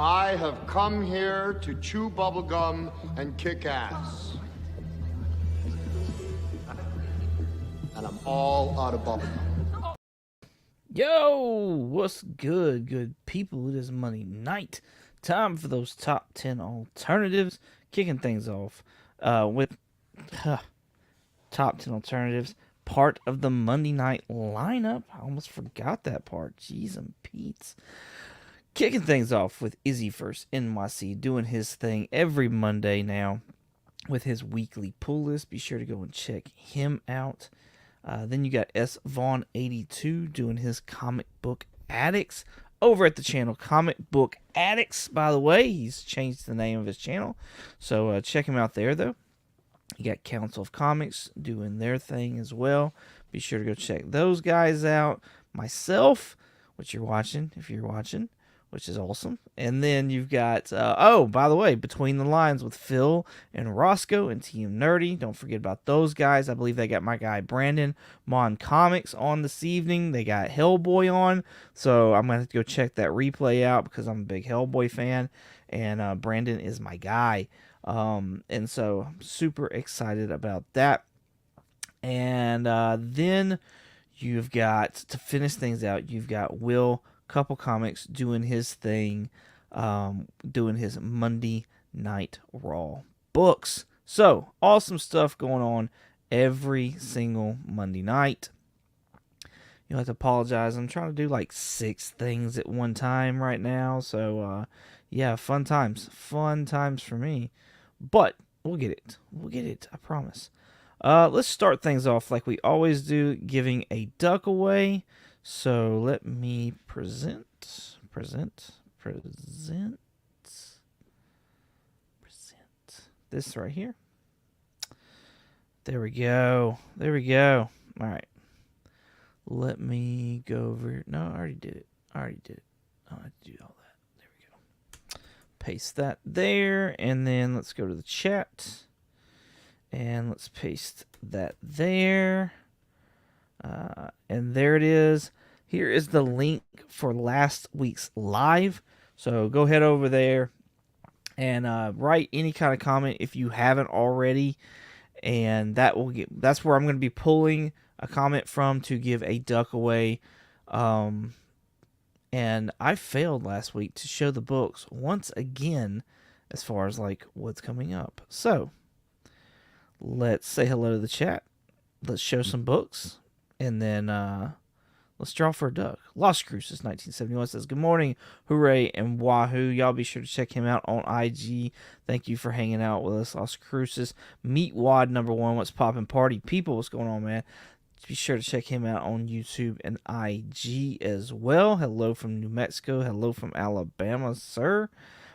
I have come here to chew bubblegum and kick ass. And I'm all out of bubblegum. Yo, what's good people? It is Monday night. Time for those top 10 alternatives. Kicking things off with top 10 alternatives. Part of the Monday night lineup. I almost forgot that part. Jeez and Pete's. Kicking things off with Izzy First NYC doing his thing every Monday now with his weekly pull list. Be sure to go and check him out. Then you got S Vaughn 82 doing his comic book addicts over at the channel Comic Book Addicts. By the way, he's changed the name of his channel, so check him out there. Though you got Council of Comics doing their thing as well. Be sure to go check those guys out. Myself, which you're watching if you're watching, which is awesome. And then you've got, by the way, Between the Lines with Phil and Roscoe and Team Nerdy. Don't forget about those guys. I believe they got my guy Brandon Mon Comics on this evening. They got Hellboy on. So I'm going to have to go check that replay out because I'm a big Hellboy fan. And Brandon is my guy. And so I'm super excited about that. And then you've got, to finish things out, you've got Will Couple Comics doing his thing, doing his Monday Night Raw books. So, awesome stuff going on every single Monday night. You'll have to apologize. I'm trying to do like 6 things at one time right now. So, yeah, fun times. Fun times for me. But we'll get it. We'll get it. I promise. Let's start things off like we always do, giving a duck away. So let me present this right here. There we go. All right. Let me go over. No, I already did it. I have to do all that. There we go. Paste that there, and then let's go to the chat. And let's paste that there. And there it is. Here is the link for last week's live. So go head over there and write any kind of comment if you haven't already. And that's where I'm going to be pulling a comment from to give a duck away. And I failed last week to show the books once again as far as like what's coming up. So let's say hello to the chat. Let's show some books. And then let's draw for a duck. Lost Cruces 1971 says, good morning, hooray, and wahoo. Y'all be sure to check him out on IG. Thank you for hanging out with us, Lost Cruces. Meat Wad number 1, what's poppin' party people? What's going on, man? Be sure to check him out on YouTube and IG as well. Hello from New Mexico. Hello from Alabama, sir.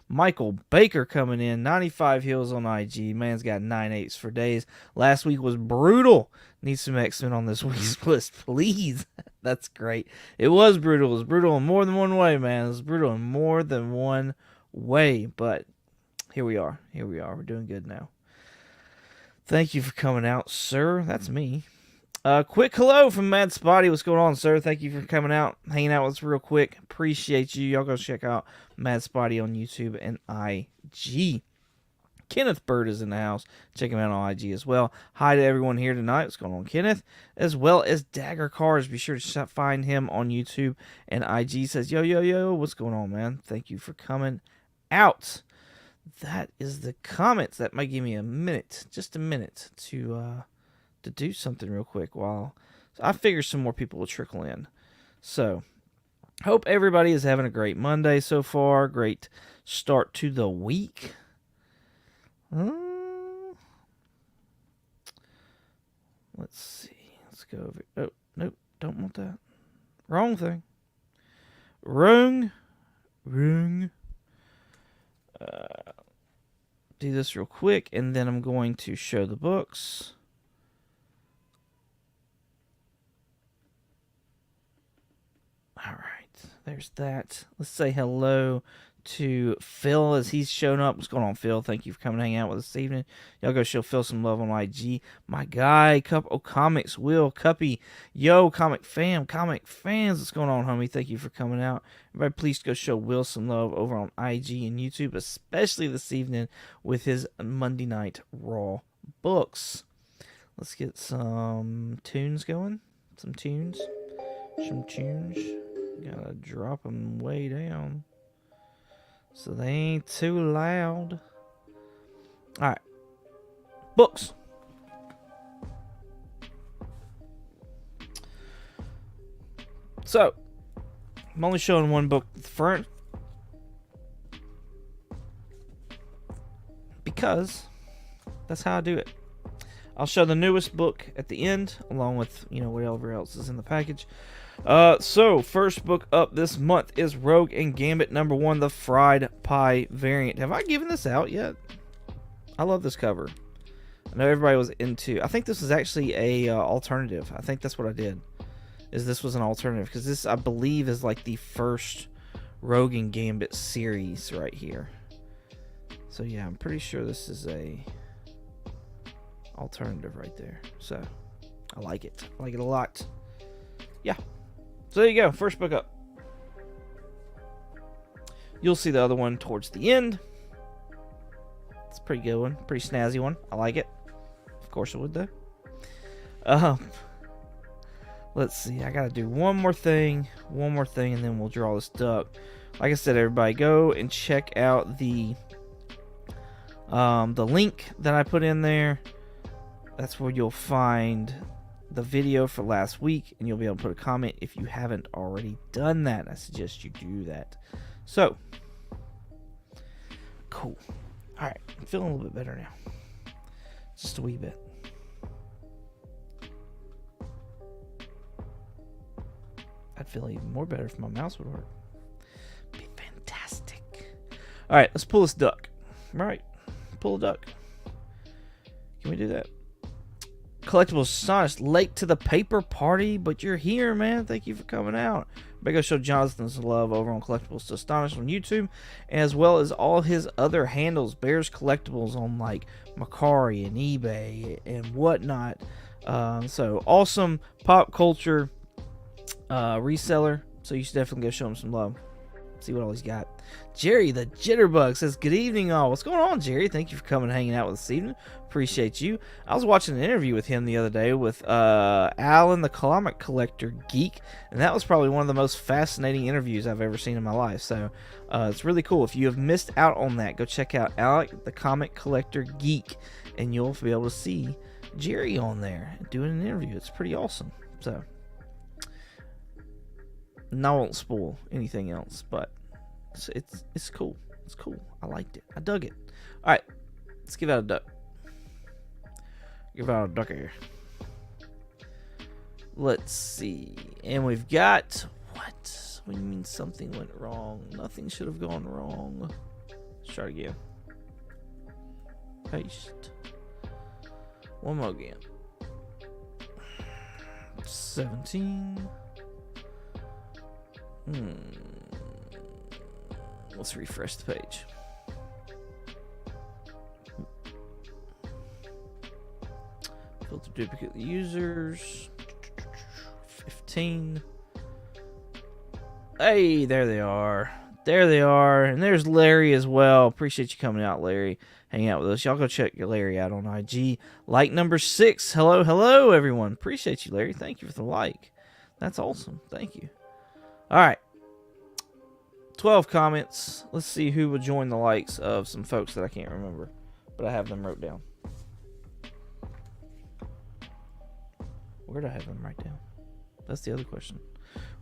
Michael Baker coming in, 95 Hills on IG. Man's got 9/8 for days. Last week was brutal. Need some X-Men on this week's list, please. That's great. It was brutal. It was brutal in more than one way, man. It was brutal in more than one way. But here we are. We're doing good now. Thank you for coming out, sir. That's me. Quick hello from Mad Spotty. What's going on, sir? Thank you for coming out, hanging out with us real quick. Appreciate you. Y'all go check out Mad Spotty on YouTube and IG. Kenneth Bird is in the house. Check him out on IG as well. Hi to everyone here tonight. What's going on, Kenneth? As well as Dagger Cars. Be sure to find him on YouTube and IG. Says, yo, what's going on, man? Thank you for coming out. That is the comments. That might give me a minute, just a minute, to do something real quick while I figure some more people will trickle in. So, hope everybody is having a great Monday so far. Great start to the week. Let's see. Let's go over. Oh, nope. Don't want that. Wrong thing. Wrong. Do this real quick, and then I'm going to show the books. All right, there's that. Let's say hello to Phil as he's shown up. What's going on, Phil? Thank you for coming and hanging out with us this evening. Y'all go show Phil some love on IG. My guy, Comics, Will, Cuppy, yo, comic fans, what's going on, homie? Thank you for coming out. Everybody, please go show Will some love over on IG and YouTube, especially this evening with his Monday Night Raw books. Let's get some tunes going. Some tunes. Gotta drop them way down so they ain't too loud. Alright. Books. So, I'm only showing one book at the front because that's how I do it. I'll show the newest book at the end, along with, whatever else is in the package. So, first book up this month is Rogue and Gambit #1, the Fried Pie variant. Have I given this out yet? I love this cover. I know everybody was into... I think this was actually a alternative. I think that's what I did. This was an alternative. Because this, I believe, is like the first Rogue and Gambit series right here. So, yeah, I'm pretty sure this is a... alternative right there. So I like it. I like it a lot. Yeah. So there you go. First book up. You'll see the other one towards the end. It's a pretty good one. Pretty snazzy one. I like it. Of course I would though. Let's see. I gotta do one more thing, and then we'll draw this duck. Like I said, everybody, go and check out the link that I put in there. That's where you'll find the video for last week, and you'll be able to put a comment if you haven't already done that. I suggest you do that. So, cool. Alright, I'm feeling a little bit better now. Just a wee bit. I'd feel even more better if my mouse would work. Be fantastic. Alright, let's pull this duck. Alright, pull a duck. Can we do that? Collectibles Astonished, late to the paper party, but you're here, man. Thank you for coming out. Better go show Jonathan some love over on Collectibles Astonished on YouTube, as well as all his other handles, Bears Collectibles on like Mercari and eBay and whatnot. So awesome pop culture reseller. So you should definitely go show him some love. See what all he's got. Jerry the Jitterbug says, good evening all. What's going on, Jerry? Thank you for coming and hanging out with us this evening. Appreciate you. I was watching an interview with him the other day with Alan the Comic Collector Geek, and that was probably one of the most fascinating interviews I've ever seen in my life. So it's really cool. If you have missed out on that, go check out Alec the Comic Collector Geek, and you'll be able to see Jerry on there doing an interview. It's pretty awesome. So, and I won't spoil anything else, but it's cool. It's cool. I liked it. I dug it. All right, let's give out a duck. Give out a duck here. Let's see. And we've got what? What do you mean something went wrong? Nothing should have gone wrong. Let's try it again. Paste. One more again. 17. Let's refresh the page. Filter duplicate the users. 15. Hey, there they are. There they are. And there's Larry as well. Appreciate you coming out, Larry. Hanging out with us. Y'all go check your Larry out on IG. Like number 6. Hello, everyone. Appreciate you, Larry. Thank you for the like. That's awesome. Thank you. All right. 12 comments. Let's see who will join the likes of some folks that I can't remember, but I have them wrote down. Where did I have them write down? That's the other question.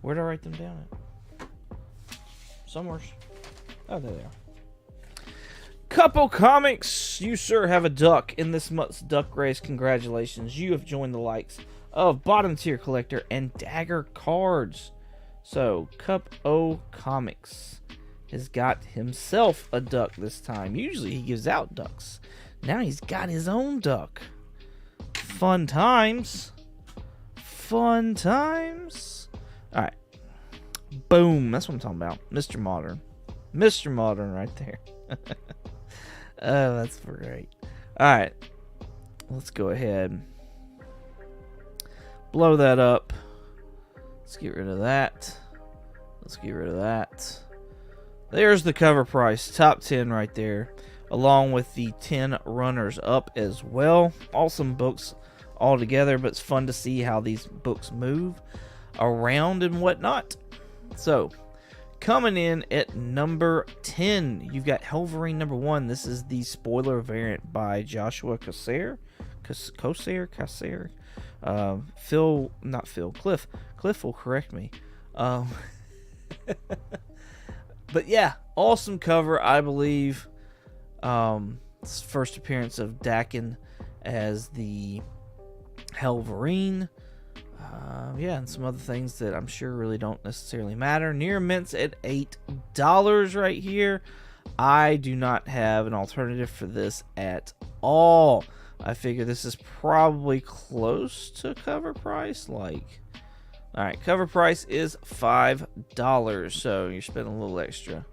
Where did I write them down at? Somewhere. Oh, there they are. Couple Comics. You, sir, have a duck in this month's duck race. Congratulations. You have joined the likes of Bottom Tier Collector and Dagger Cards. So, Cup O Comics has got himself a duck this time. Usually he gives out ducks. Now he's got his own duck. Fun times. Fun times. Alright. Boom. That's what I'm talking about. Mr. Modern. Mr. Modern right there. Oh, that's great. All right. Let's go ahead. Blow that up. Let's get rid of that. Let's get rid of that. There's the cover price. Top 10 right there. Along with the 10 runners up as well. Awesome books all together, but it's fun to see how these books move around and whatnot. So, coming in at number 10, you've got Helverine number 1. This is the spoiler variant by Joshua Cassare. Cliff. Cliff will correct me. But yeah, awesome cover, I believe. First appearance of Dakin as the Helverine. Yeah, and some other things that I'm sure really don't necessarily matter. Near mints at $8 right here. I do not have an alternative for this at all. I figure this is probably close to cover price. Alright, cover price is $5, so you're spending a little extra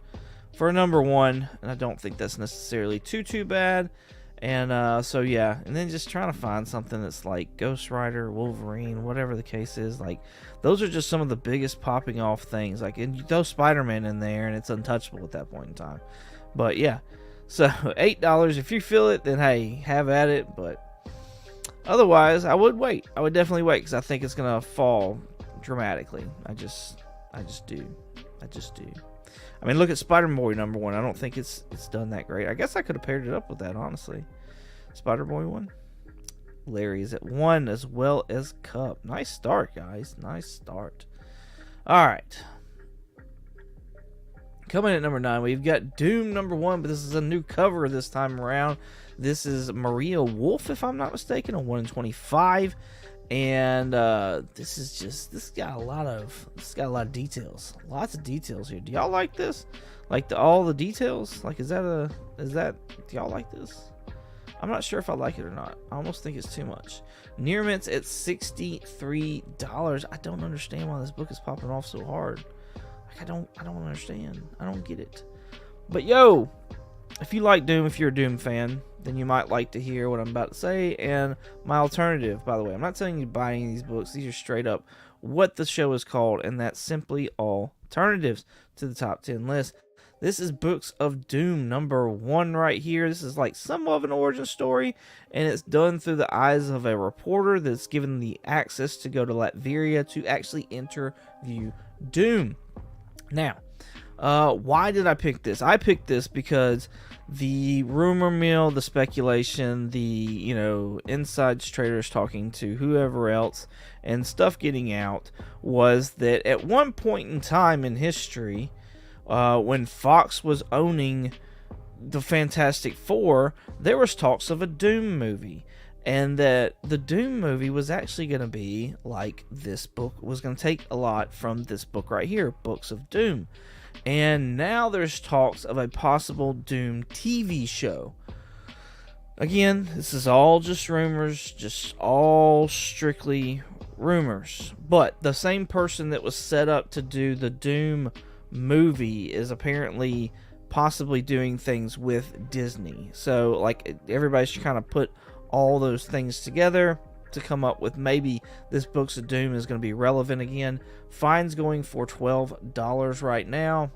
for number 1, and I don't think that's necessarily too bad. And so yeah, and then just trying to find something that's like Ghost Rider, Wolverine, whatever the case is. Like, those are just some of the biggest popping off things. Like, and you throw Spider-Man in there, and it's untouchable at that point in time. But yeah, so $8. If you feel it, then hey, have at it. But otherwise, I would wait. I would definitely wait, because I think it's gonna fall dramatically. I just do. I mean, look at Spider-Boy number 1. I don't think it's done that great. I guess I could have paired it up with that, honestly. Spider-Boy 1. Larry is at 1 as well as Cup. Nice start, guys. Nice start. All right. Coming at number 9, we've got Doom number 1, but this is a new cover this time around. This is Maria Wolf, if I'm not mistaken, a 1 in 25. And this got a lot of details. Lots of details here. Do y'all like this? Like all the details? Like, do y'all like this? I'm not sure if I like it or not. I almost think it's too much. Near mints at $63. I don't understand why this book is popping off so hard. Like, I don't understand. I don't get it. But yo, if you like Doom, if you're a Doom fan, then you might like to hear what I'm about to say. And my alternative, by the way, I'm not telling you to buy any of these books. These are straight up what the show is called, and that's simply alternatives to the top 10 list. This is Books of Doom number 1 right here. This is like somewhat of an origin story, and it's done through the eyes of a reporter that's given the access to go to Latveria to actually interview Doom. Now, why did I pick this? I picked this because the rumor mill, the speculation, the, inside traders talking to whoever else and stuff getting out was that at one point in time in history, when Fox was owning the Fantastic Four, there was talks of a Doom movie. And that the Doom movie was actually going to be like this book, was going to take a lot from this book right here, Books of Doom. And now there's talks of a possible Doom TV show. Again, this is all just rumors, just all strictly rumors. But the same person that was set up to do the Doom movie is apparently possibly doing things with Disney. So, like, everybody's kind of put all those things together to come up with maybe this Books of Doom is going to be relevant again. Fines going for $12 right now.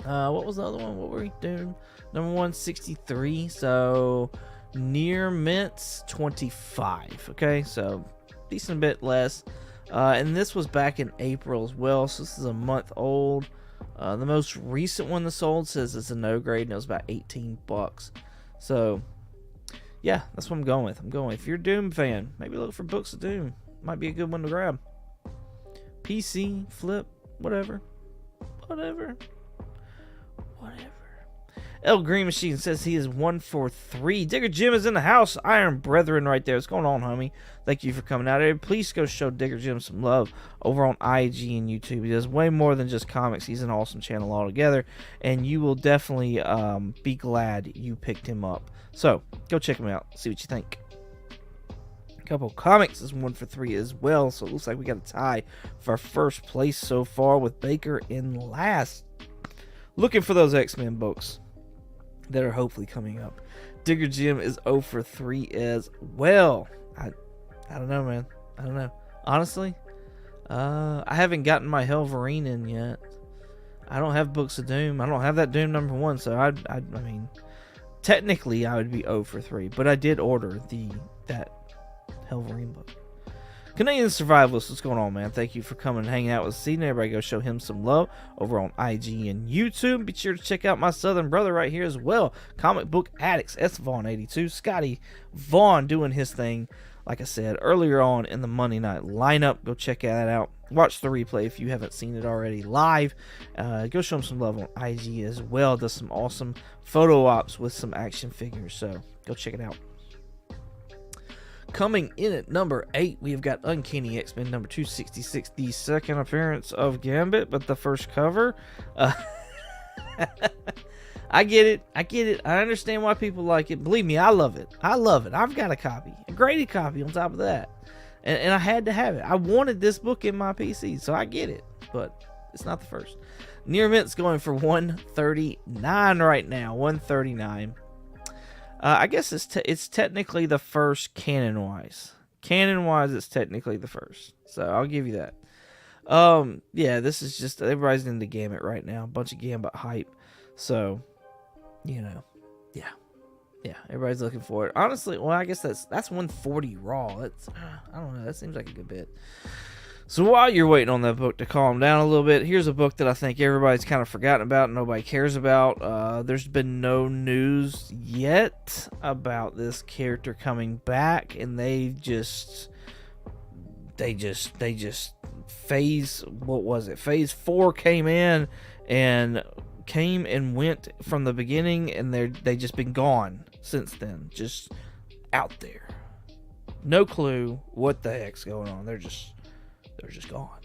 What was the other one? What were we doing? Number 1, 63. So near mints, 25. Okay, so decent bit less. And this was back in April as well, so this is a month old. The most recent one that sold says it's a no grade, and it was about $18. So yeah, that's what I'm going with. If you're a Doom fan, maybe look for Books of Doom. Might be a good one to grab. PC, flip, whatever. El Green Machine says he is 1 for 3. Digger Jim is in the house. Iron Brethren right there. What's going on, homie? Thank you for coming out here. Please go show Digger Jim some love over on IG and YouTube. He does way more than just comics. He's an awesome channel altogether, and you will definitely be glad you picked him up. So go check him out. See what you think. Couple Comics is 1 for 3 as well, so it looks like we got a tie for first place so far with Baker in last. looking for those X-Men books that are hopefully coming up. Digger Jim is 0 for 3 as well. I don't know, man. I don't know. Honestly, I haven't gotten my Helverine in yet. I don't have Books of Doom. I don't have that Doom #1, so I mean, technically I would be 0 for 3, but I did order that Helverine book. Canadian Survivalist, what's going on, man? Thank you for coming and hanging out with us. Everybody go show him some love over on IG and YouTube. Be sure to check out my southern brother right here as well. Comic Book Addicts, S. Vaughn82. Scotty Vaughn doing his thing, like I said, earlier on in the Monday night lineup. Go check that out. Watch the replay if you haven't seen it already live. Go show him some love on IG as well. Does some awesome photo ops with some action figures, so go check it out. Coming in at number 8, we've got Uncanny X-Men number 266, the second appearance of Gambit, but the first cover. I get it. I understand why people like it. Believe me, I love it. I've got a copy, a graded copy on top of that. And I had to have it. I wanted this book in my PC, so I get it. But it's not the first. Near Mint's going for $139 right now. $139. I guess it's technically the first canon-wise. Canon-wise, it's technically the first. So I'll give you that. Yeah, this is just, everybody's into Gambit right now. A bunch of Gambit hype. So, you know, yeah, everybody's looking for it. Honestly, well, I guess that's 140 raw. That's, I don't know, that seems like a good bit. So while you're waiting on that book to calm down a little bit, here's a book that I think everybody's kind of forgotten about and nobody cares about. There's been no news yet about this character coming back, and they just phase, what was it? Phase 4 came and went from the beginning, and they just been gone since then, just out there. No clue what the heck's going on. They're just gone.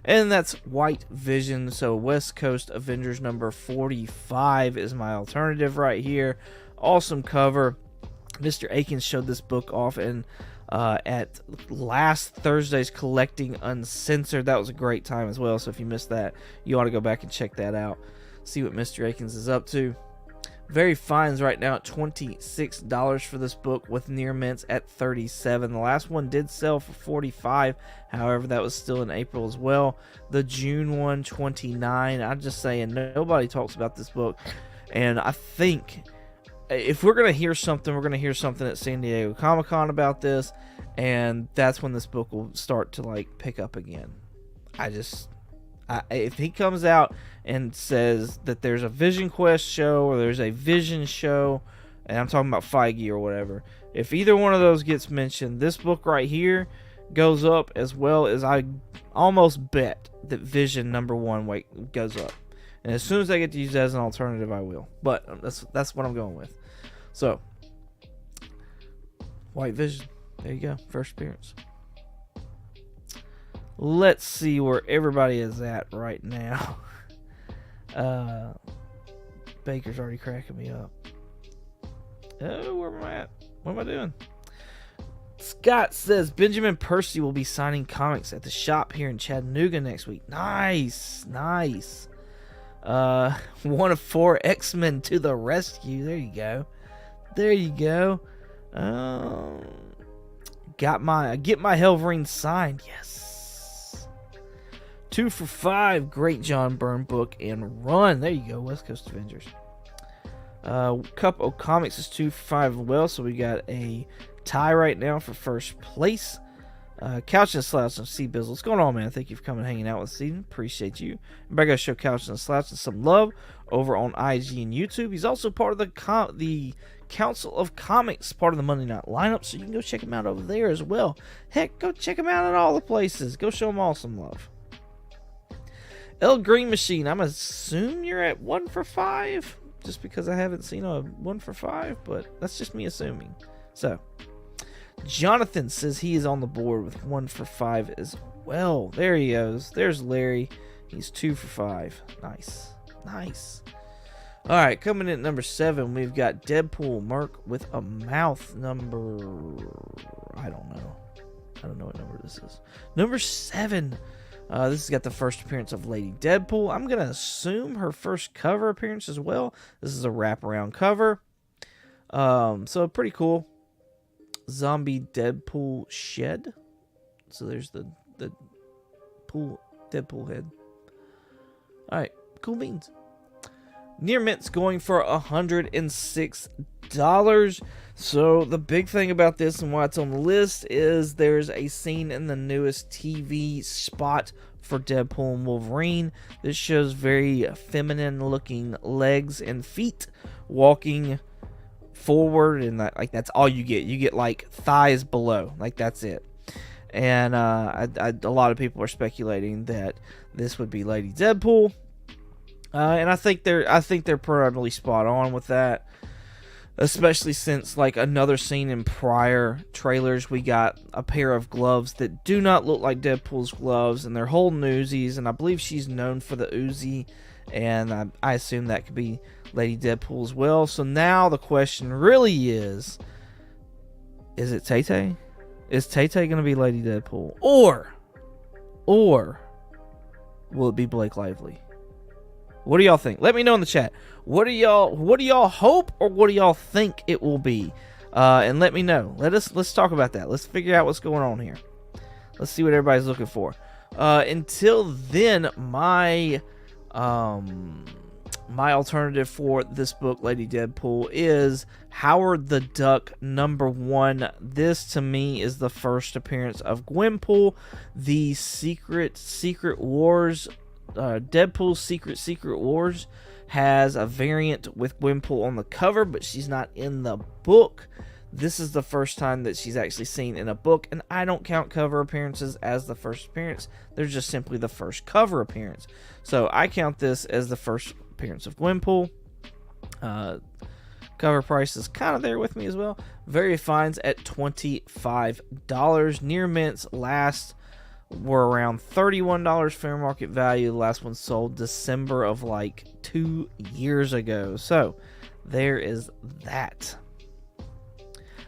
And that's White Vision. So West Coast Avengers number 45 is my alternative right here. Awesome cover. Mr. Akins showed this book off at last Thursday's Collecting Uncensored. That was a great time as well. So if you missed that, you ought to go back and check that out. See what Mr. Akins is up to. Very Fines right now at $26 for this book, with Near Mints at $37. The last one did sell for $45. However, that was still in April as well. The June one, $29. I'm just saying, nobody talks about this book. And I think if we're going to hear something, we're going to hear something at San Diego Comic-Con about this. And that's when this book will start to like pick up again. If he comes out and says that there's a Vision Quest show or there's a Vision show, and I'm talking about Feige or whatever, if either one of those gets mentioned, this book right here goes up, as well as I almost bet that Vision number 1 goes up. And as soon as I get to use that as an alternative, I will. But that's what I'm going with. So, White Vision. There you go. First appearance. Let's see where everybody is at right now. Baker's already cracking me up. Oh, where am I at? What am I doing? Scott says Benjamin Percy will be signing comics at the shop here in Chattanooga next week. Nice. 1 of 4 X-Men to the rescue. There you go. Get my Helverine signed. Yes. 2 for 5, great John Byrne book and run. There you go, West Coast Avengers. Cup of Comics is 2 for 5 as well, so we got a tie right now for first place. Couch and Slouch and Sea Bizzle. What's going on, man? Thank you for coming and hanging out with us, Eden. Appreciate you. Everybody got to show Couch and Slouch some love over on IG and YouTube. He's also part of the Council of Comics, part of the Monday Night lineup, so you can go check him out over there as well. Heck, go check him out at all the places. Go show him all some love. El Green Machine, I'm assuming you're at 1 for 5, just because I haven't seen a 1 for 5, but that's just me assuming. So, Jonathan says he is on the board with 1 for 5 as well. There he goes. There's Larry. He's 2 for 5. Nice. All right, coming in at number 7, we've got Deadpool Merc with a mouth number. I don't know what number this is. Number 7. This has got the first appearance of Lady Deadpool. I'm going to assume her first cover appearance as well. This is a wraparound cover. So pretty cool. Zombie Deadpool shed. So there's the Deadpool head. Alright, cool beans. Near Mint's going for $106. So the big thing about this and why it's on the list is there's a scene in the newest TV spot for Deadpool and Wolverine. This shows very feminine looking legs and feet walking forward, and that's all you get. You get like thighs below, like that's it. And a lot of people are speculating that this would be Lady Deadpool. And I think they're probably spot on with that, especially since like another scene in prior trailers, we got a pair of gloves that do not look like Deadpool's gloves, and they're holding Uzis, and I believe she's known for the Uzi, and I assume that could be Lady Deadpool as well. So now the question really is it Tay-Tay? Is Tay-Tay going to be Lady Deadpool, or will it be Blake Lively? What do y'all think? Let me know in the chat. What do y'all hope, or what do y'all think it will be? And let me know. Let's talk about that. Let's figure out what's going on here. Let's see what everybody's looking for. Until then, my alternative for this book, Lady Deadpool, is Howard the Duck #1. This to me is the first appearance of Gwenpool, the Secret Wars. Deadpool's Secret Wars has a variant with Gwenpool on the cover, but she's not in the book. This is the first time that she's actually seen in a book, and I don't count cover appearances as the first appearance. They're just simply the first cover appearance. So I count this as the first appearance of Gwenpool. Cover price is kind of there with me as well. Very Fines at $25. Near Mints last were around $31 fair market value. The last one sold December of like 2 years ago. So there is that.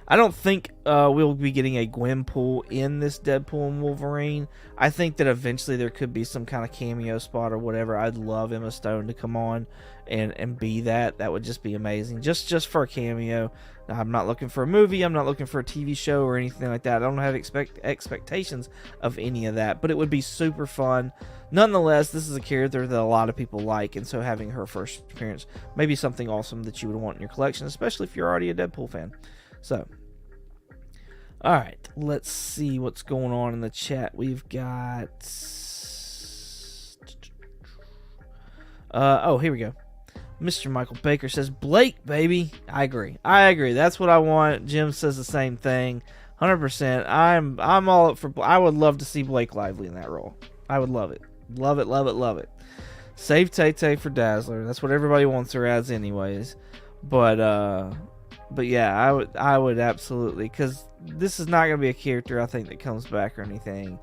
I don't think we'll be getting a Gwenpool in this Deadpool and Wolverine. I think that eventually there could be some kind of cameo spot or whatever. I'd love Emma Stone to come on and be that. That would just be amazing. Just for a cameo. Now, I'm not looking for a movie. I'm not looking for a TV show or anything like that. I don't have expectations of any of that. But it would be super fun. Nonetheless, this is a character that a lot of people like. And so having her first appearance may be something awesome that you would want in your collection. Especially if you're already a Deadpool fan. So, alright, let's see what's going on in the chat. We've got... oh, here we go. Mr. Michael Baker says, Blake, baby. I agree. That's what I want. Jim says the same thing. 100%. I'm all up for... I would love to see Blake Lively in that role. I would love it. Love it, love it, love it. Save Tay-Tay for Dazzler. That's what everybody wants her as anyways. But yeah, I would absolutely, because this is not going to be a character I think that comes back or anything.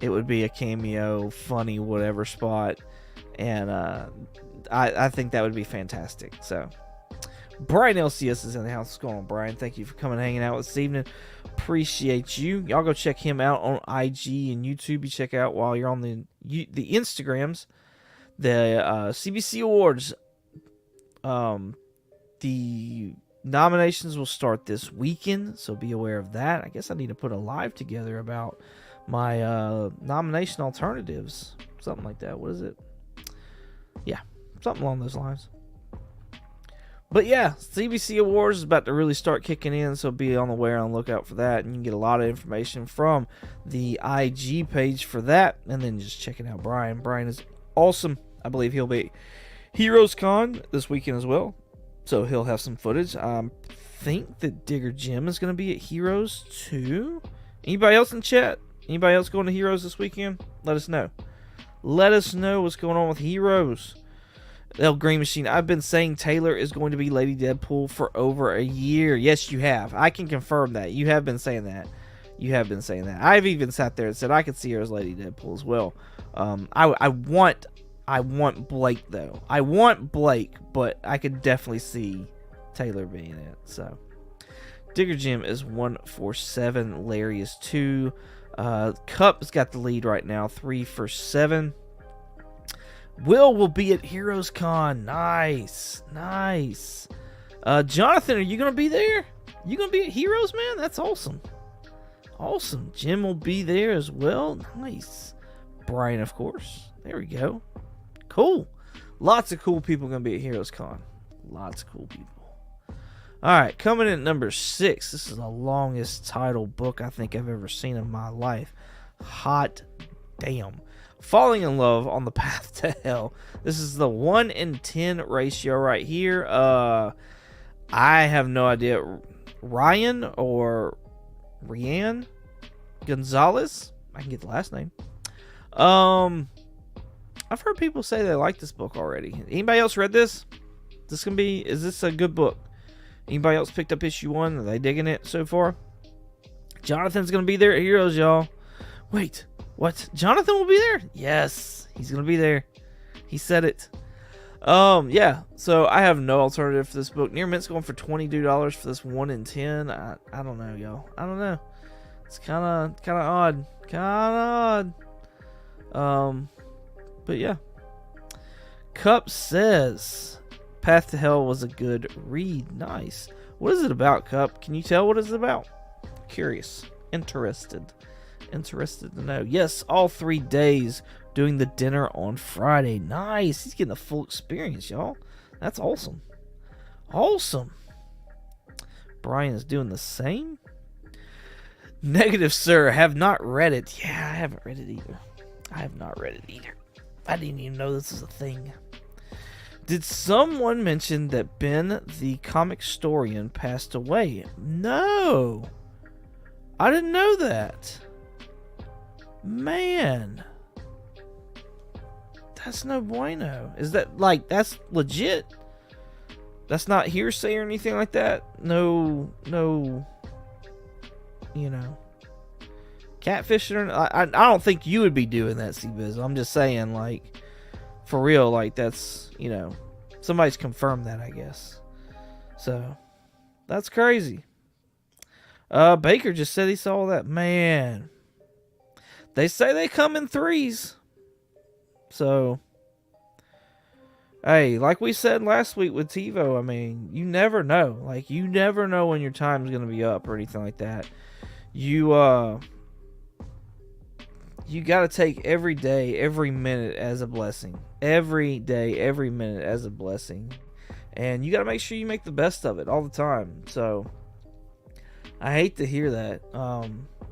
It would be a cameo, funny, whatever spot, and I think that would be fantastic. So, Brian LCS is in the house. What's going on, Brian? Thank you for coming and hanging out this evening. Appreciate you. Y'all go check him out on IG and YouTube. You check out while you're on the Instagrams, the CBC Awards. The nominations will start this weekend, so be aware of that. I guess I need to put a live together about my nomination alternatives. Something like that. What is it? Yeah, something along those lines. But yeah, CBC Awards is about to really start kicking in, so be on the lookout for that. And you can get a lot of information from the IG page for that. And then just checking out Brian. Brian is awesome. I believe he'll be Heroes Con this weekend as well. So he'll have some footage. I think that Digger Jim is going to be at Heroes too. Anybody else in chat? Anybody else going to Heroes this weekend? Let us know. Let us know what's going on with Heroes. El Green Machine. I've been saying Taylor is going to be Lady Deadpool for over a year. Yes, you have. I can confirm that. You have been saying that. You have been saying that. I've even sat there and said I could see her as Lady Deadpool as well. I want Blake, though. I want Blake, but I could definitely see Taylor being it. So, Digger Jim is 147. Larry is 2. Cup's got the lead right now, 3 for 7. Will be at Heroes Con. Nice. Jonathan, are you going to be there? You going to be at Heroes, man? That's awesome. Awesome. Jim will be there as well. Nice. Brian, of course. There we go. Cool. Lots of cool people going to be at Heroes Con. Lots of cool people. Alright, coming in at number 6. This is the longest title book I think I've ever seen in my life. Hot damn. Falling in Love on the Path to Hell. This is the 1 in 10 ratio right here. I have no idea. Ryan or Rian Gonzalez. I can get the last name. I've heard people say they like this book already. Anybody else read this? Is this a good book? Anybody else picked up issue 1? Are they digging it so far? Jonathan's going to be there at Heroes, y'all. Wait, what? Jonathan will be there? Yes, he's going to be there. He said it. Yeah, so I have no alternative for this book. Near Mint's going for $22 for this 1 in 10. I don't know, y'all. I don't know. It's kind of odd. But yeah. Cup says Path to Hell was a good read. Nice. What is it about, Cup? Can you tell what it's about? Curious. Interested to know. Yes, all 3 days doing the dinner on Friday. Nice. He's getting the full experience, y'all. That's awesome. Awesome. Brian is doing the same. Negative, sir. Have not read it. Yeah, I haven't read it either. I have not read it either. I didn't even know this was a thing. Did someone mention that Ben, the comic historian, passed away? No. I didn't know that. Man. That's no bueno. Is that, like, that's legit? That's not hearsay or anything like that? No, you know, catfishing or I don't think you would be doing that, C-Biz. I'm just saying, like, for real, like, that's, you know, somebody's confirmed that, I guess. So, that's crazy. Baker just said he saw that. Man. They say they come in 3s. So, hey, like we said last week with TiVo, I mean, you never know. Like, you never know when your time's going to be up or anything like that. You got to take every day, every minute as a blessing. Every day, every minute as a blessing. And you got to make sure you make the best of it all the time. So, I hate to hear that.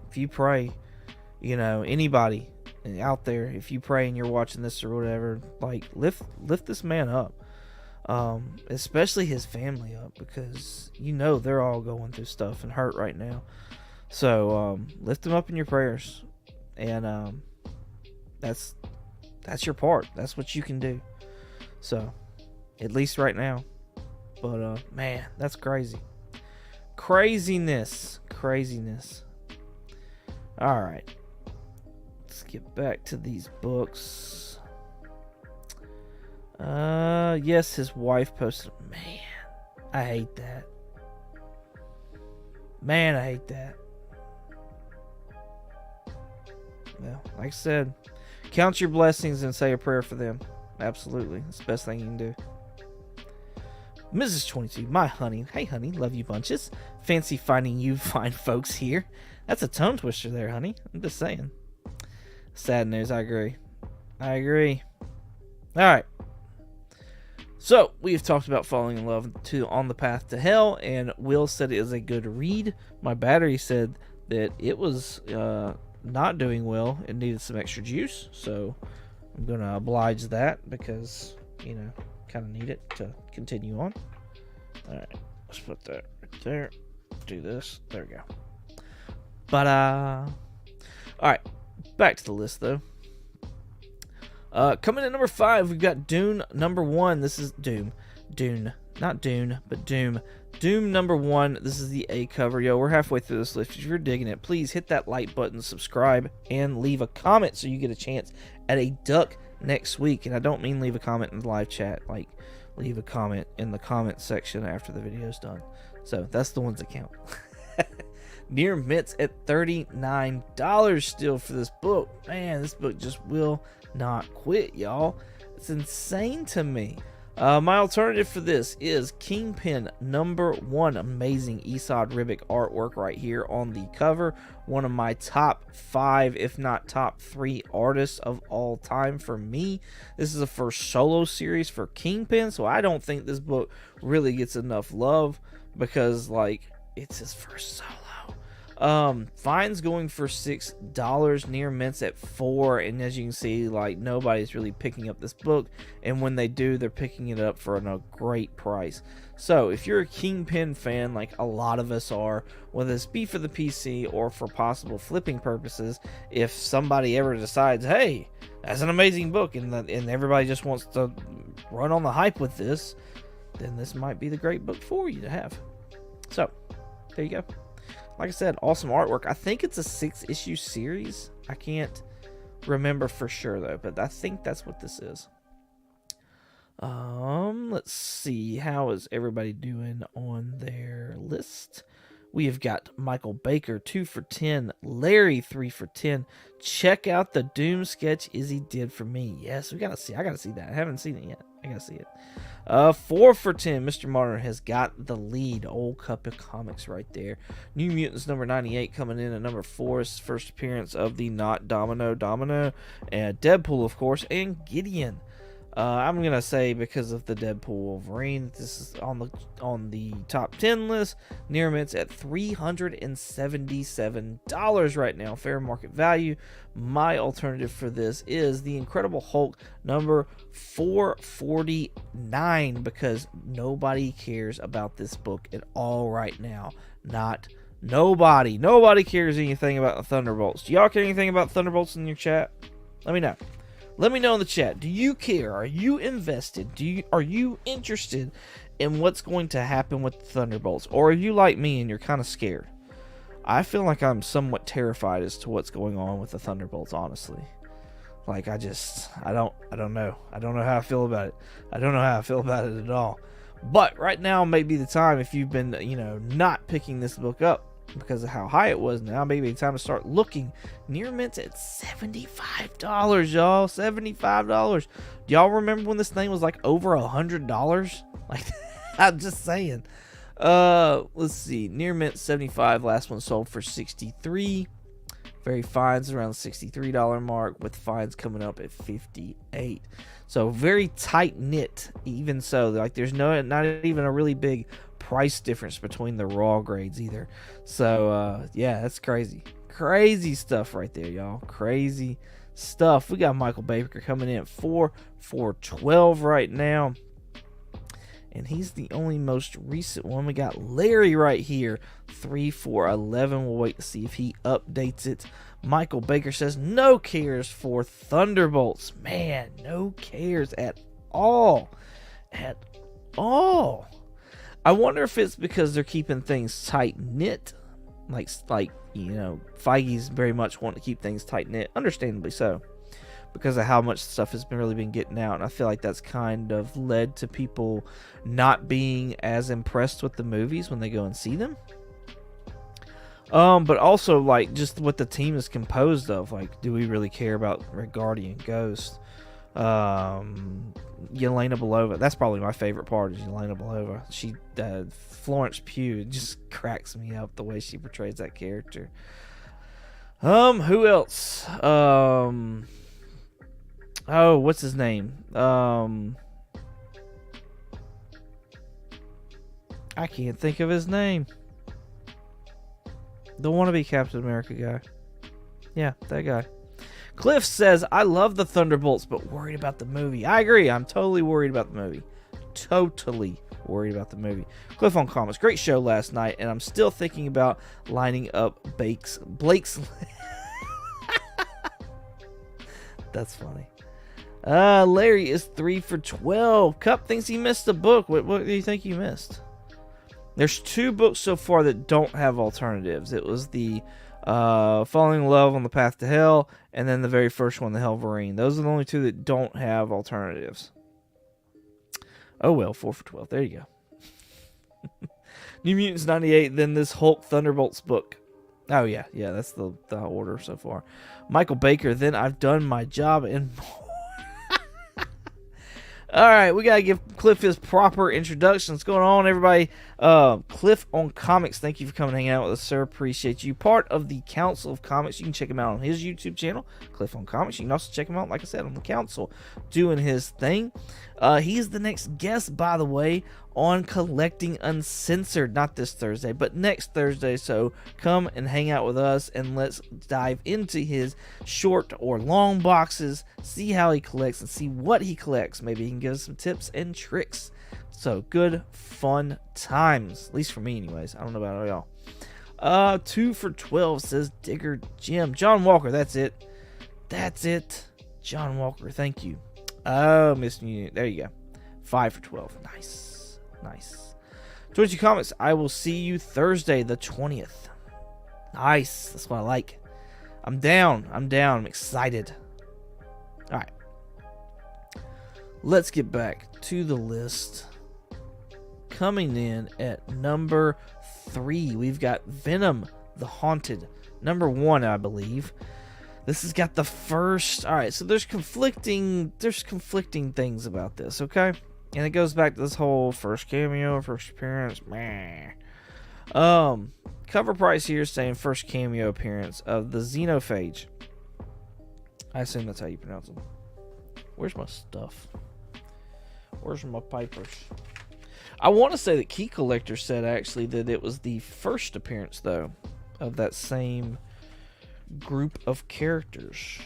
If you pray, you know, anybody out there, if you pray and you're watching this or whatever, like, lift this man up. Especially his family up, because you know they're all going through stuff and hurt right now. So, lift them up in your prayers. And that's your part. That's what you can do. So, at least right now. But man, that's crazy. Craziness. Alright. Let's get back to these books. Yes, his wife posted. Man, I hate that. Well, like I said, count your blessings and say a prayer for them. Absolutely. That's the best thing you can do. Mrs. 22, my honey. Hey, honey. Love you bunches. Fancy finding you fine folks here. That's a tongue twister there, honey. I'm just saying. Sad news. I agree. Alright. So, we have talked about Falling in Love on the Path to Hell, and Will said it is a good read. My battery said that it was not doing well. It needed some extra juice, so I'm going to oblige that because, you know, kind of need it to continue on. Alright, let's put that right there. Do this. There we go. But, alright, back to the list, though. Coming in number 5, we've got Dune number 1. This is Dune. Not Dune, but Doom. Doom number 1. This is the A cover. Yo, we're halfway through this list. If you're digging it, please hit that like button, subscribe, and leave a comment so you get a chance at a duck next week. And I don't mean leave a comment in the live chat. Like, leave a comment in the comment section after the video's done. So, that's the ones that count. near mints at $39 still for this book. Man, this book just will not quit, y'all. It's insane to me. My alternative for this is Kingpin #1. Amazing Esad Ribic artwork right here on the cover. One of my top 5, if not top 3 artists of all time for me. This is the first solo series for Kingpin, so I don't think this book really gets enough love because, like, it's his first solo. Fines going for $6, near mints at $4, and as you can see, like, nobody's really picking up this book, and when they do, they're picking it up for a great price. So if you're a Kingpin fan, like a lot of us are, whether this be for the PC or for possible flipping purposes, if somebody ever decides, hey, that's an amazing book, and everybody just wants to run on the hype with this, then this might be the great book for you to have. So there you go. Like I said, awesome artwork. I think it's a 6-issue series. I can't remember for sure though, but I think that's what this is. Let's see. How is everybody doing on their list? We have got Michael Baker 2 for 10, Larry 3 for 10. Check out the Doom sketch Izzy did for me. Yes, we gotta see. I gotta see that. I haven't seen it yet. I gotta see it. 4 for 10. Mr. Modern has got the lead. Old Cup of Comics right there. New Mutants #98 coming in at number 4. Is first appearance of the Not Domino, and Deadpool, of course, and Gideon. I'm gonna say because of the Deadpool Wolverine, this is on the top 10 list. Near mints at $377 right now, fair market value. My alternative for this is the Incredible Hulk #449 because nobody cares about this book at all right now. Nobody cares anything about the Thunderbolts. Do y'all care anything about Thunderbolts in your chat? Let me know. Let me know in the chat. Do you care? Are you invested? Are you interested in what's going to happen with the Thunderbolts? Or are you like me and you're kind of scared? I feel like I'm somewhat terrified as to what's going on with the Thunderbolts, honestly. Like, I don't know. I don't know how I feel about it. I don't know how I feel about it at all. But right now may be the time, if you've been, not picking this book up because of how high it was, now maybe it's time to start looking. Near mints at $75, y'all. $75. Do y'all remember when this thing was like over $100? Like, I'm just saying. Let's see. Near mint 75. Last one sold for 63. Very fines around the $63 mark, with fines coming up at 58. So very tight knit. Even so, like, there's not even a really big price difference between the raw grades either. So yeah, that's crazy stuff right there, y'all. Crazy stuff. We got Michael Baker coming in at 4 for $12 right now, and he's the only most recent one. We got Larry right here, 3 for $11. We'll wait to see if he updates it. Michael Baker says no cares for Thunderbolts. Man, no cares at all. I wonder if it's because they're keeping things tight-knit. Like Feige's very much wanting to keep things tight-knit. Understandably so, because of how much stuff has really been getting out. And I feel like that's kind of led to people not being as impressed with the movies when they go and see them. But also, like, just what the team is composed of. Like, do we really care about Red Guardian, Ghost? Yelena Belova. That's probably my favorite part, is Yelena Belova. Florence Pugh just cracks me up the way she portrays that character. Who else? What's his name? I can't think of his name. The wannabe Captain America guy. Yeah, that guy. Cliff says, I love the Thunderbolts, but worried about the movie. I agree. I'm totally worried about the movie. Totally worried about the movie. Cliff on comments. Great show last night, and I'm still thinking about lining up Blake's. That's funny. Larry is 3 for 12. Cup thinks he missed a book. What do you think you missed? There's 2 books so far that don't have alternatives. It was the Falling in Love on the Path to Hell, and then the very first one, the Helverine. Those are the only 2 that don't have alternatives. Oh well, 4 for 12. There you go. New Mutants '98, then this Hulk Thunderbolts book. Oh, yeah. Yeah, that's the order so far. Michael Baker, Then I've Done My Job and More. All right, we got to give Cliff his proper introduction. What's going on, everybody? Cliff on Comics, thank you for coming and hanging out with us, sir. Appreciate you. Part of the Council of Comics. You can check him out on his YouTube channel, Cliff on Comics. You can also check him out, like I said, on the Council, doing his thing. He's the next guest, by the way, on Collecting Uncensored. Not this Thursday, but next Thursday. So come and hang out with us, and let's dive into his short or long boxes, see how he collects, and see what he collects. Maybe he can give us some tips and tricks. So good, fun times. At least for me, anyways. I don't know about y'all. 2 for 12 says Digger Jim. John Walker, that's it. That's it. John Walker, thank you. Oh, Miss Unit. There you go. 5 for 12. Nice. Nice. Twitchy Comics, I will see you Thursday the 20th. Nice. That's what I like. I'm down. I'm excited. All right. Let's get back to the list. Coming in at number 3, we've got Venom the Haunted. Number 1, I believe. This has got the first. All right, so there's conflicting things about this, okay? And it goes back to this whole first cameo, first appearance. Meh. Cover price here is saying first cameo appearance of the Xenophage. I assume that's how you pronounce them. Where's my stuff? Where's my papers? I want to say that Key Collector said actually that it was the first appearance, though, of that same group of characters.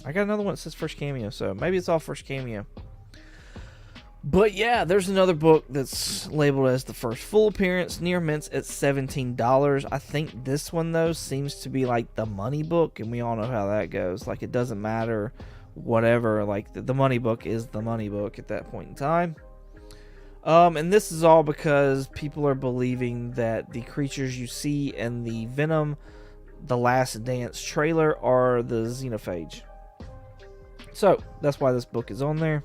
I got another one that says first cameo, so maybe it's all first cameo. But yeah, there's another book that's labeled as the first full appearance, near mints at $17. I think this one, though, seems to be like the money book, and we all know how that goes. Like, it doesn't matter, whatever. Like, the money book is the money book at that point in time. And this is all because people are believing that the creatures you see in the Venom The Last Dance trailer are the Xenophage. So, that's why this book is on there.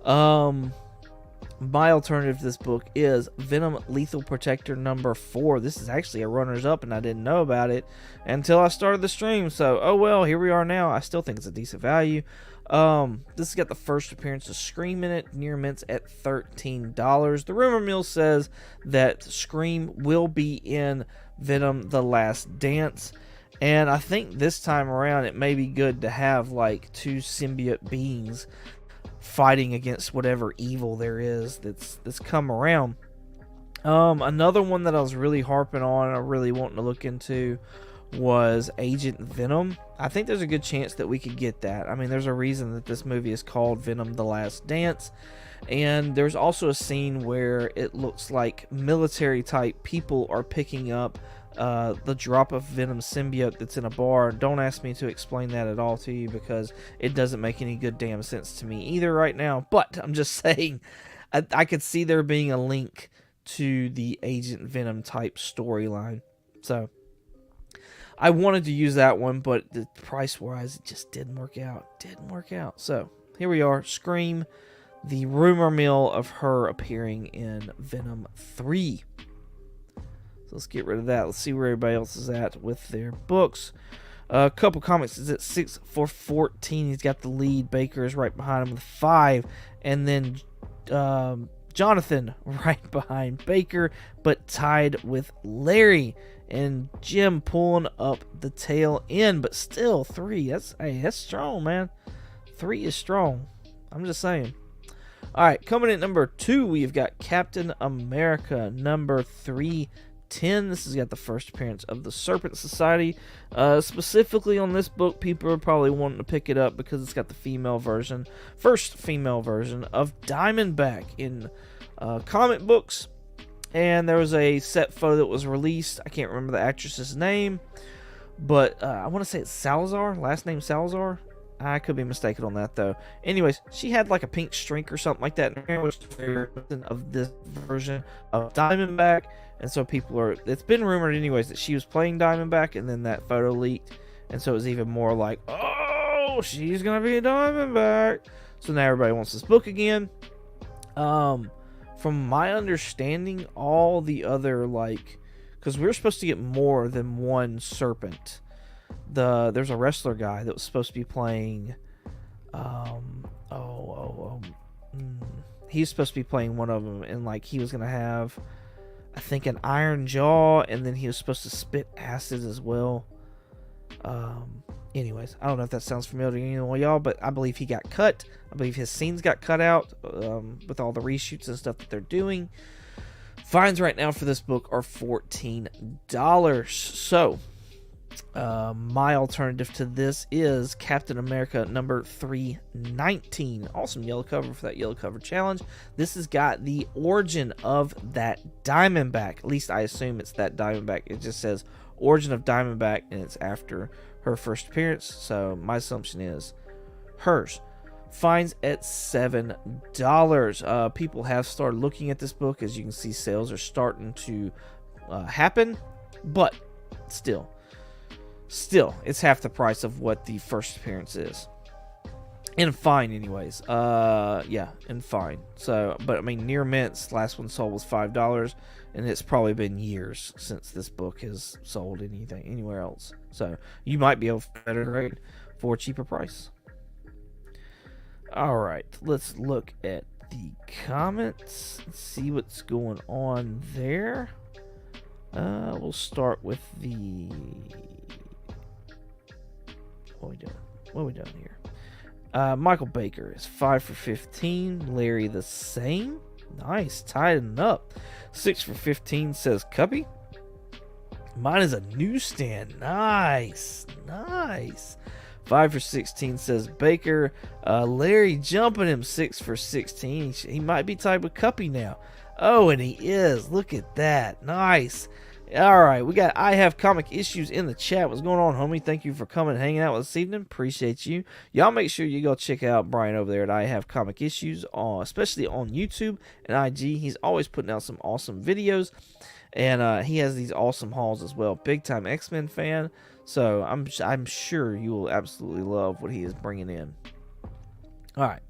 My alternative to this book is Venom Lethal Protector number 4. This is actually a runners-up, and I didn't know about it until I started the stream. So, oh well, here we are now. I still think it's a decent value. This has got the first appearance of Scream in it, near mints at $13. The rumor mill says that Scream will be in Venom The Last Dance, and I think this time around it may be good to have like 2 symbiote beings fighting against whatever evil there is that's come around. Another one that I was really harping on and I really wanting to look into was Agent Venom. I think there's a good chance that we could get that. I mean, there's a reason that this movie is called Venom The Last Dance, and there's also a scene where it looks like military type people are picking up the drop of Venom symbiote that's in a bar. Don't ask me to explain that at all to you because it doesn't make any good damn sense to me either right now, but I'm just saying I could see there being a link to the Agent Venom type storyline. So I wanted to use that one, but the price wise it just didn't work out. So here we are, Scream, the rumor mill of her appearing in Venom 3. Let's get rid of that. Let's see where everybody else is at with their books. A couple comics is at 6 for 14. He's got the lead. Baker is right behind him with 5. And then Jonathan right behind Baker, but tied with Larry. And Jim pulling up the tail end. But still, 3. That's strong, man. 3 is strong. I'm just saying. All right, coming in at number 2, we've got Captain America number 310. This has got the first appearance of the Serpent Society. Specifically on this book, people are probably wanting to pick it up because it's got the first female version of Diamondback in comic books. And there was a set photo that was released. I can't remember the actress's name, but I want to say it's Salazar, last name Salazar. I could be mistaken on that, though. Anyways, she had like a pink streak or something like that in her hair, which is of this version of Diamondback. And so it's been rumored anyways that she was playing Diamondback, and then that photo leaked. And so it was even more like, oh, she's going to be a Diamondback. So now everybody wants this book again. from my understanding, all the other, like, because we were supposed to get more than one serpent. There's a wrestler guy that was supposed to be playing. He's supposed to be playing one of them, and like he was gonna have, I think, an iron jaw, and then he was supposed to spit acid as well. Anyways, I don't know if that sounds familiar to anyone, y'all, but I believe he got cut. I believe his scenes got cut out with all the reshoots and stuff that they're doing. Fines right now for this book are $14. So, my alternative to this is Captain America number 319. Awesome yellow cover for that yellow cover challenge. This has got the origin of that Diamondback. At least I assume it's that Diamondback. It just says origin of Diamondback, and it's after her first appearance. So my assumption is hers. Fines at $7. People have started looking at this book. As you can see, sales are starting to happen, but still, it's half the price of what the first appearance is. And fine, anyways. Yeah, and fine. So, but I mean, Near Mint's last one sold was $5, and it's probably been years since this book has sold anything anywhere else. So, you might be able to get a grade for a cheaper price. All right, let's look at the comments, see what's going on there. We'll start with the. What are we doing here? Michael Baker is 5 for 15. Larry the same. Nice, tidying up. 6 for 15 says Cubby. Mine is a newsstand. Nice. 5 for 16 says Baker. Larry jumping him 6 for 16. He might be tied with Cuppy now. Oh, and he is. Look at that. Nice. All right, we got I Have Comic Issues in the chat. What's going on, homie? Thank you for coming and hanging out with us this evening. Appreciate you. Y'all make sure you go check out Brian over there at I Have Comic Issues, especially on YouTube and IG. He's always putting out some awesome videos, and he has these awesome hauls as well. Big time X-Men fan, so I'm sure you will absolutely love what he is bringing in. All right.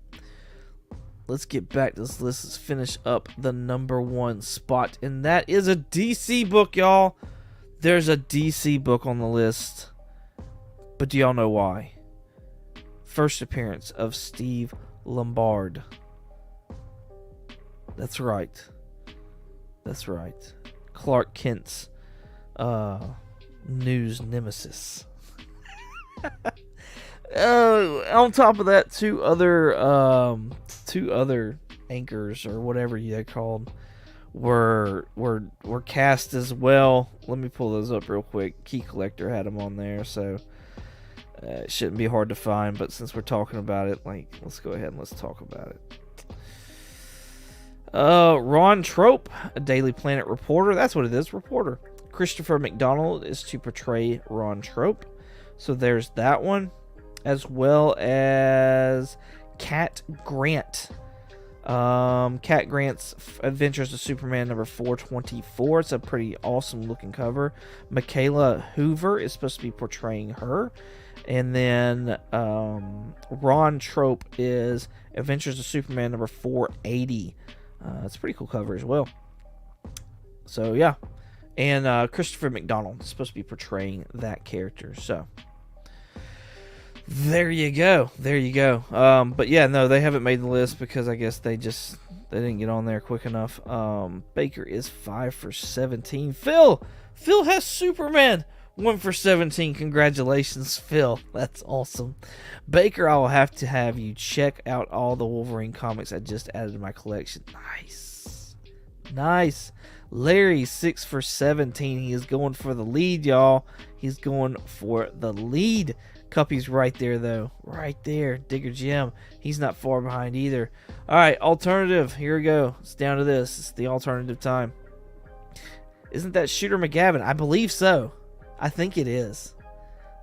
Let's get back to this list. Let's finish up the number one spot, and that is a DC book, y'all. There's a DC book on the list, but do y'all know why? First appearance of Steve Lombard. That's right. Clark Kent's news nemesis. On top of that, two other anchors or whatever they're called were cast as well. Let me pull those up real quick. Key Collector had them on there, so it shouldn't be hard to find. But since we're talking about it, let's go ahead and let's talk about it. Ron Trope, a Daily Planet reporter. That's what it is, reporter. Christopher McDonald is to portray Ron Trope, so there's that one. As well as Cat Grant. Cat Grant's Adventures of Superman number 424. It's a pretty awesome looking cover. Michaela Hoover is supposed to be portraying her. And then Ron Trope is Adventures of Superman number 480. It's a pretty cool cover as well. So, yeah. And Christopher McDonald is supposed to be portraying that character. So, there you go. But yeah, no, they haven't made the list because I guess they didn't get on there quick enough. Baker is 5 for 17. Phil has Superman 1 for 17. Congratulations, Phil. That's awesome. Baker, I will have to have you check out all the Wolverine comics I just added to my collection. Nice. Larry, 6 for 17. He is going for the lead, y'all. He's going for the lead. Cuppy's right there, though. Right there. Digger Jim. He's not far behind either. All right, alternative. Here we go. It's down to this. It's the alternative time. Isn't that Shooter McGavin? I believe so. I think it is.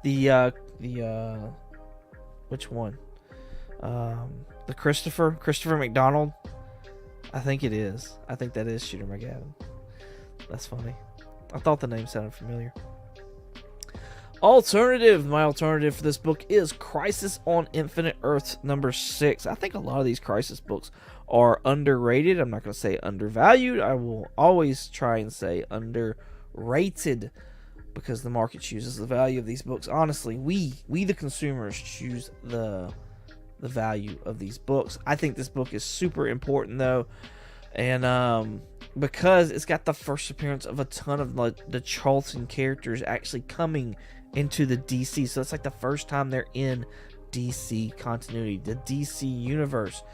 Which one? The Christopher McDonald. I think it is. I think that is Shooter McGavin. That's funny. I thought the name sounded familiar. Alternative. My alternative for this book is Crisis on Infinite Earths number 6. I think a lot of these Crisis books are underrated. I'm not going to say undervalued. I will always try and say underrated because the market chooses the value of these books. Honestly, we the consumers choose the value of these books. I think this book is super important though, and because it's got the first appearance of a ton of the Charlton characters actually coming into the DC. So it's like the first time they're in DC continuity, the DC universe.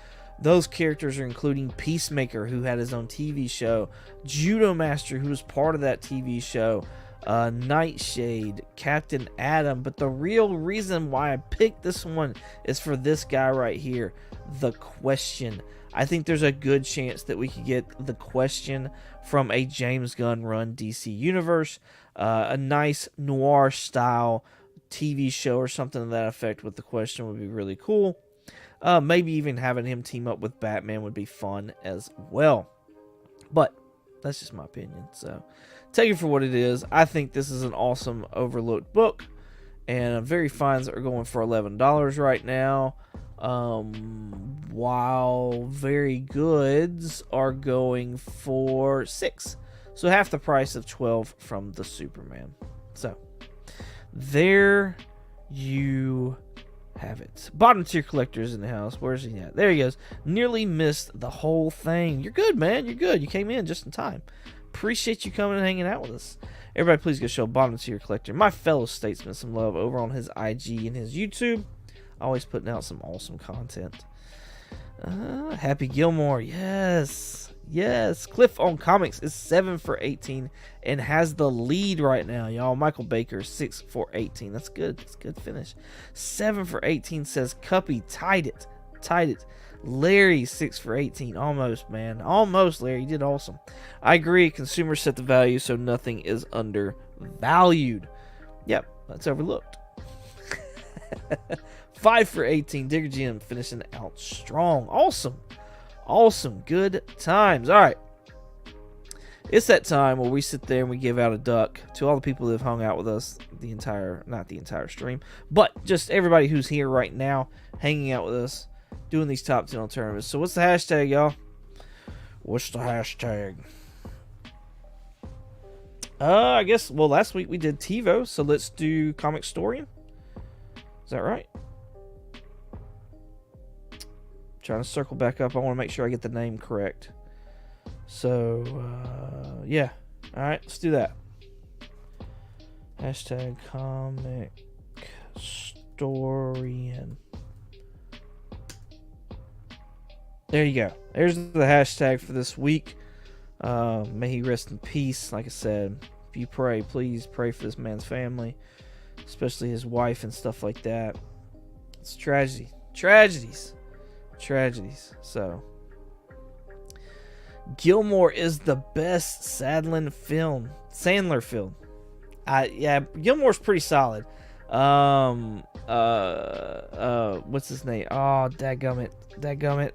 Those characters are including Peacemaker, who had his own TV show, Judo Master, who was part of that TV show, Nightshade, Captain Atom. But the real reason why I picked this one is for this guy right here, The Question. I think there's a good chance that we could get The Question from a James Gunn run DC universe. A nice noir style TV show or something to that effect with The Question would be really cool. Maybe even having him team up with Batman would be fun as well. But that's just my opinion. So take it for what it is. I think this is an awesome overlooked book. And Very Fines are going for $11 right now. While Very Goods are going for $6. So half the price of $12 from the Superman. So there you have it. Bottom tier collectors in the house. Where's he at? There he goes. Nearly missed the whole thing. You're good, man. You're good. You came in just in time. Appreciate you coming and hanging out with us. Everybody, please go show Bottom tier collector, my fellow statesman, some love over on his IG and his YouTube. Always putting out some awesome content. Happy Gilmore. Yes. Yes. Cliff on Comics is 7 for 18 and has the lead right now, y'all. Michael Baker, 6 for 18. That's good. That's a good finish. 7 for 18 says Cuppy. Tied it. Tied it. Larry, 6 for 18. Almost, man. Almost, Larry. You did awesome. I agree. Consumers set the value, so nothing is undervalued. Yep. That's overlooked. 5 for 18. Digger Jim finishing out strong. Awesome. Awesome. Good times. All right. It's that time where we sit there and we give out a duck to all the people that have hung out with us not the entire stream, but just everybody who's here right now, hanging out with us, doing these top 10 alternatives. So what's the hashtag, y'all? What's the hashtag? I guess, well, last week we did TiVo, so let's do Comic Storian. Is that right? Trying to circle back up. I want to make sure I get the name correct. So, yeah. Alright, let's do that. Hashtag Comic Storian. There you go. There's the hashtag for this week. May he rest in peace. Like I said, if you pray, please pray for this man's family, especially his wife and stuff like that. It's tragedy. Tragedies. So Gilmore is the best Sandler film. Yeah, Gilmore's pretty solid. What's his name? Oh, dadgummit.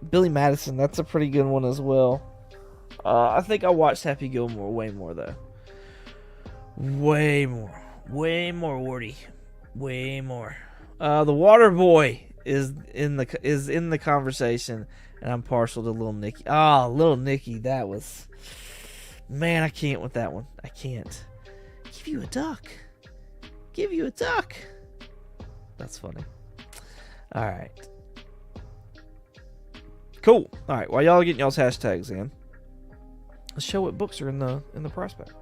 Billy Madison. That's a pretty good one as well. I think I watched Happy Gilmore way more though. Way more, Wardy. Way more. The Water Boy is in the conversation, and I'm partial to Little Nicky. Little Nicky, that was, man, I can't with that one. I can't. Give you a duck. That's funny. All right. Cool. All right. While y'all are getting y'all's hashtags in, let's show what books are in the prospect.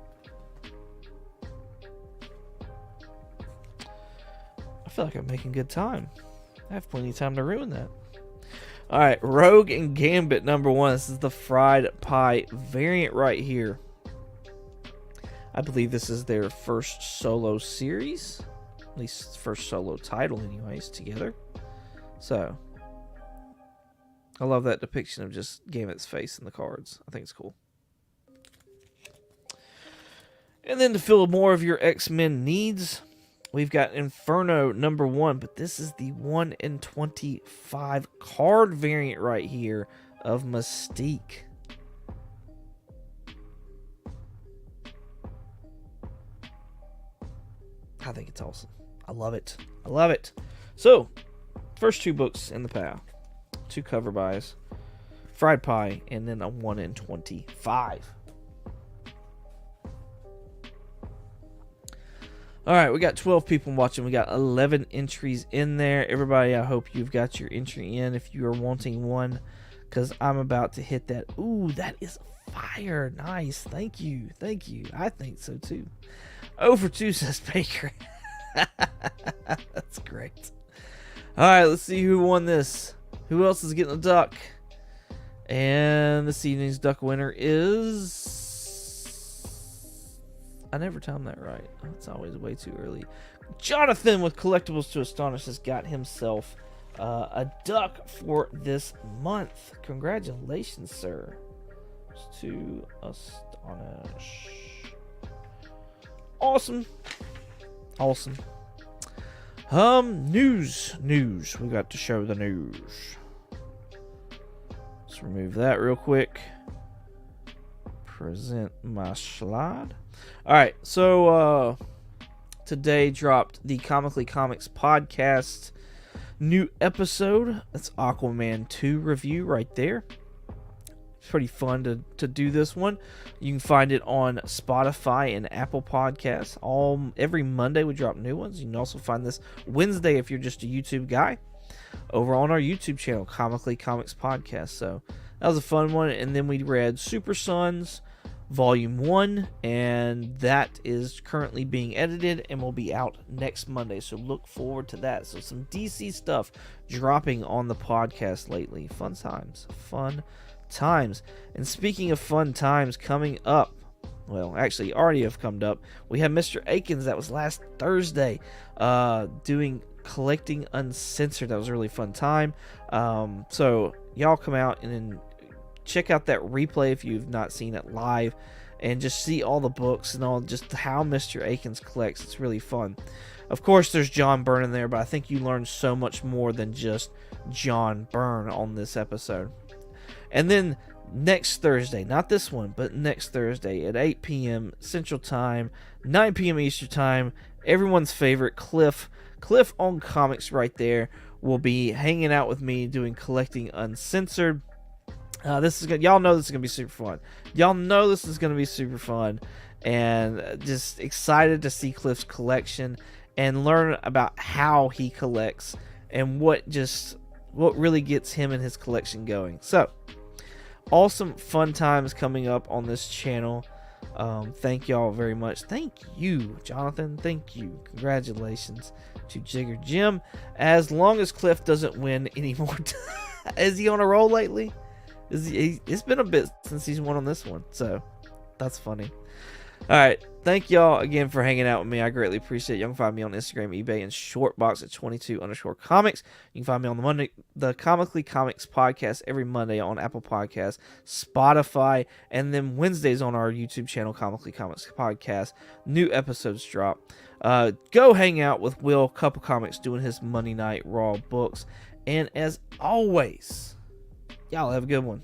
I feel like I'm making good time. I have plenty of time to ruin that. All right, Rogue and Gambit number 1. This is the fried pie variant right here. I believe this is their first solo series, at least first solo title, anyways, together. So I love that depiction of just Gambit's face in the cards. I think it's cool. And then to fill more of your X-Men needs, we've got Inferno number 1, but this is the 1 in 25 card variant right here of Mystique. I think it's awesome. I love it. I love it. So, first 2 books in the pile. 2 cover buys. Fried Pie, and then a 1 in 25. Alright, we got 12 people watching. We got 11 entries in there. Everybody, I hope you've got your entry in if you are wanting one, because I'm about to hit that. Ooh, that is fire. Nice. Thank you. Thank you. I think so, too. 0 for 2, says Baker. That's great. Alright, let's see who won this. Who else is getting a duck? And this evening's duck winner is... I never timed that right. It's always way too early. Jonathan with Collectibles to Astonish has got himself a duck for this month. Congratulations, sir. To Astonish. Awesome. Awesome. News. We got to show the news. Let's remove that real quick. Present my slide. Alright, so today dropped the Comically Comics podcast new episode. That's Aquaman 2 review right there. It's pretty fun to do this one. You can find it on Spotify and Apple Podcasts. Every Monday we drop new ones. You can also find this Wednesday if you're just a YouTube guy over on our YouTube channel, Comically Comics Podcast. So that was a fun one. And then we read Super Sons Volume 1, and that is currently being edited and will be out next Monday, so look forward to that. So some DC stuff dropping on the podcast lately. Fun times. And speaking of fun times, coming up, well, actually already have come up, we have Mr. Akins. That was last Thursday, doing Collecting Uncensored. That was a really fun time. So y'all come out and then check out that replay if you've not seen it live, and just see all the books and all, just how Mr. Akins collects. It's really fun. Of course, there's John Byrne in there, but I think you learn so much more than just John Byrne on this episode. And then next Thursday, not this one, but next Thursday at 8 p.m. Central Time, 9 p.m. Eastern Time, everyone's favorite Cliff on Comics right there will be hanging out with me doing Collecting Uncensored. Y'all know this is gonna be super fun. And just excited to see Cliff's collection and learn about how he collects and what really gets him and his collection going. So awesome fun times coming up on this channel. Thank y'all very much. Thank you, Jonathan. Thank you. Congratulations to Jigger Jim. As long as Cliff doesn't win anymore. Is he on a roll lately? It's been a bit since he's won on this one, so that's funny. Alright, thank y'all again for hanging out with me. I greatly appreciate it. You can find me on Instagram, eBay, and Shortbox at 22_comics. You can find me on the Comically Comics podcast every Monday on Apple Podcasts, Spotify, and then Wednesdays on our YouTube channel, Comically Comics Podcast. New episodes drop. Go hang out with Will, Couple Comics, doing his Monday Night Raw books. And as always, y'all have a good one.